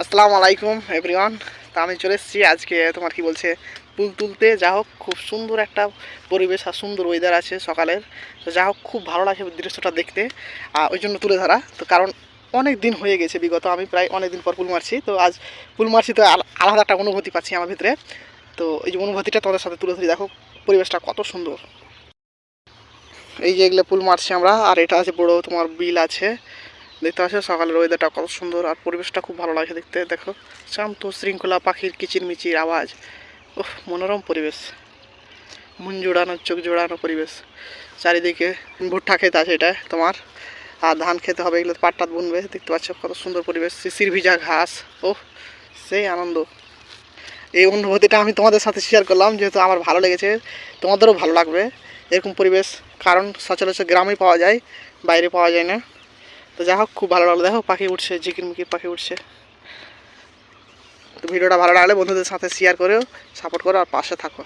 আসসালামু আলাইকুম এভরিওয়ান। তা আমি চলে এসেছি আজকে তোমার কি বলছে ফুল তুলতে। যা হোক খুব সুন্দর একটা পরিবেশ আর সুন্দর ওয়েদার আছে সকালের। তো যা হোক খুব ভালো লাগে দৃশ্যটা দেখতে, ওই জন্য তুলে ধরা। তো কারণ অনেক দিন হয়ে গেছে, বিগত আমি প্রায় অনেক দিন পর ফুল মারছি। তো আজ ফুল মারছি, তো আলাদা একটা অনুভূতি পাচ্ছি আমার ভিতরে। তো এই যে অনুভূতিটা তোমাদের সাথে তুলে ধরি। দেখো পরিবেশটা কত সুন্দর। এই যে এগুলো ফুল মারছি আমরা, আর এটা আছে বড় তোমার বিল আছে, দেখতে পাচ্ছ। সকালের ওয়েদারটা কত সুন্দর আর পরিবেশটা খুব ভালো লাগে দেখতে। দেখো শান্ত শৃঙ্খলা, পাখির কিচিরমিচির আওয়াজ, ওহ মনোরম পরিবেশ, মন জোড়ানো চোখ জোড়ানো পরিবেশ। চারিদিকে ভুট্টা ক্ষেত আছে এটা তোমার, আর ধান খেতে হবে, এগুলো পাট টাট বুনবে। দেখতে পাচ্ছ কত সুন্দর পরিবেশ, শিশির ভিজা ঘাস, ওহ সেই আনন্দ। এই অনুভূতিটা আমি তোমাদের সাথে শেয়ার করলাম, যেহেতু আমার ভালো লেগেছে, তোমাদেরও ভালো লাগবে এরকম পরিবেশ। কারণ সচরাচর গ্রামেই পাওয়া যায়, বাইরে পাওয়া যায় না। তো যাই হোক খুব ভালো লাগলো। দেখো পাখি উঠছে, ঝিকিরমিকির পাখি উঠছে। তো ভিডিওটা ভালো লাগলে বন্ধুদের সাথে শেয়ার করেও সাপোর্ট করো আর পাশে থাকো।